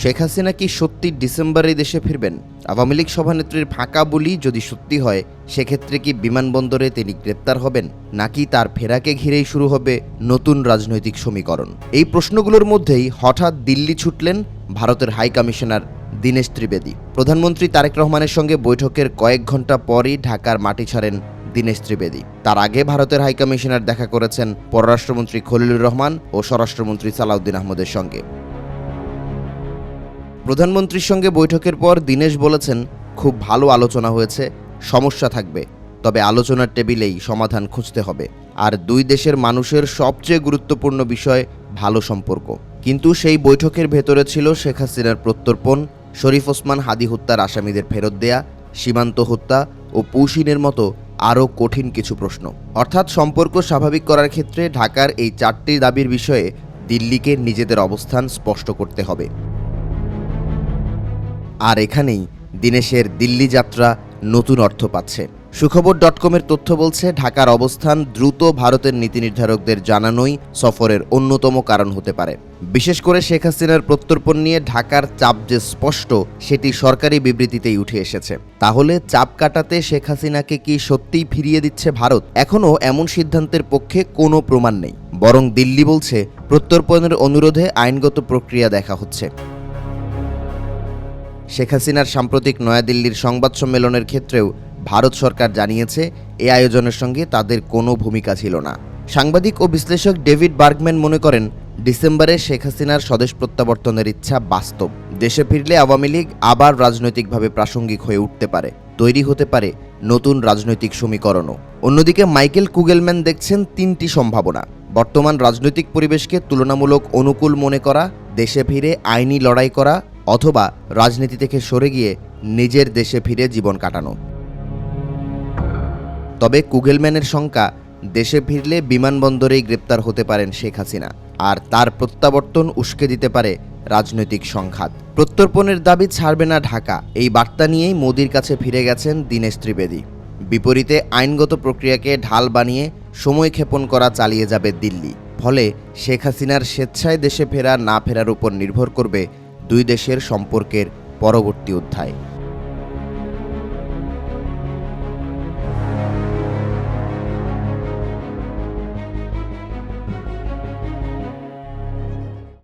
শেখ হাসিনা কি সত্যি ডিসেম্বরে দেশে ফিরবেন? আওয়ামী লীগ সভানেত্রীর ফাঁকা বলি যদি সত্যি হয়, সেক্ষেত্রে কি বিমানবন্দরে তিনি গ্রেপ্তার হবেন, নাকি তার ফেরাকে ঘিরেই শুরু হবে নতুন রাজনৈতিক সমীকরণ? এই প্রশ্নগুলোর মধ্যেই হঠাৎ দিল্লি ছুটলেন ভারতের হাই কমিশনার দীনেশ ত্রিবেদী। প্রধানমন্ত্রী তারেক রহমানের সঙ্গে বৈঠকের কয়েক ঘন্টা পরই ঢাকার মাটি ছাড়েন দীনেশ ত্রিবেদী। তার আগে ভারতের হাই কমিশনার দেখা করেছেন পররাষ্ট্রমন্ত্রী খলিলুর রহমান ও স্বরাষ্ট্রমন্ত্রী সালাউদ্দিন আহমদের সঙ্গে। প্রধানমন্ত্রীর সঙ্গে বৈঠকের পর দীনেশ বলেছেন, খুব ভালো আলোচনা হয়েছে, সমস্যা থাকবে, তবে আলোচনার টেবিলেই সমাধান খুঁজতে হবে। আর দুই দেশের মানুষের সবচেয়ে গুরুত্বপূর্ণ বিষয় ভালো সম্পর্ক। কিন্তু সেই বৈঠকের ভেতরে ছিল শেখ হাসিনার প্রত্যর্পণ, শরীফ ওসমান হাদি হত্যার আসামিদের ফেরত দেয়া, সীমান্ত হত্যা ও পৌশিনের মতো আরও কঠিন কিছু প্রশ্ন। অর্থাৎ সম্পর্ক স্বাভাবিক করার ক্ষেত্রে ঢাকার এই চারটি দাবির বিষয়ে দিল্লিকে নিজেদের অবস্থান স্পষ্ট করতে হবে। আর এখানেই দীনেশের দিল্লি যাত্রা নতুন অর্থ পাচ্ছে। সুখবর.কমের তথ্য বলছে, ঢাকার অবস্থান দ্রুত ভারতের নীতি নির্ধারকদের জানানোই সফরের অন্যতম কারণ হতে পারে। বিশেষ করে শেখ হাসিনার প্রত্যর্পণ নিয়ে ঢাকার চাপ যে স্পষ্ট, সেটি সরকারি বিবৃতিতেই উঠে এসেছে। তাহলে চাপ কাটাতে শেখ হাসিনাকে কি সত্যিই ফিরিয়ে দিচ্ছে ভারত? এখনও এমন সিদ্ধান্তের পক্ষে কোনো প্রমাণ নেই, বরং দিল্লি বলছে প্রত্যর্পণের অনুরোধে আইনগত প্রক্রিয়া দেখা হচ্ছে। শেখ হাসিনার সাম্প্রতিক নয়াদিল্লির সংবাদ সম্মেলনের ক্ষেত্রেও ভারত সরকার জানিয়েছে, এ আয়োজনের সঙ্গে তাদের কোনো ভূমিকা ছিল না। সাংবাদিক ও বিশ্লেষক ডেভিড বার্গম্যান মনে করেন, ডিসেম্বরে শেখ হাসিনার স্বদেশ প্রত্যাবর্তনের ইচ্ছা বাস্তব। দেশে ফিরলে আওয়ামী লীগ আবার রাজনৈতিকভাবে প্রাসঙ্গিক হয়ে উঠতে পারে, তৈরি হতে পারে নতুন রাজনৈতিক সমীকরণও। অন্যদিকে মাইকেল কুগেলম্যান দেখছেন তিনটি সম্ভাবনা: বর্তমান রাজনৈতিক পরিবেশকে তুলনামূলক অনুকূল মনে করা, দেশে ফিরে আইনি লড়াই করা, অথবা রাজনীতি থেকে সরে গিয়ে নিজের দেশে ফিরে জীবন কাটানো। তবে কুগেলম্যানের শঙ্কা, দেশে ফিরলে বিমানবন্দরেই গ্রেপ্তার হতে পারেন শেখ হাসিনা, আর তার প্রত্যাবর্তন উস্কে দিতে পারে রাজনৈতিক সংঘাত। প্রত্যর্পণের দাবি ছাড়বে না ঢাকা, এই বার্তা নিয়েই মোদির কাছে ফিরে গেছেন দীনেশ ত্রিবেদী। বিপরীতে আইনগত প্রক্রিয়াকে ঢাল বানিয়ে সময় ক্ষেপণ করা চালিয়ে যাবে দিল্লি। ফলে শেখ হাসিনার স্বেচ্ছায় দেশে ফেরা না ফেরার উপর নির্ভর করবে দুই দেশের সম্পর্কের পরবর্তী অধ্যায়।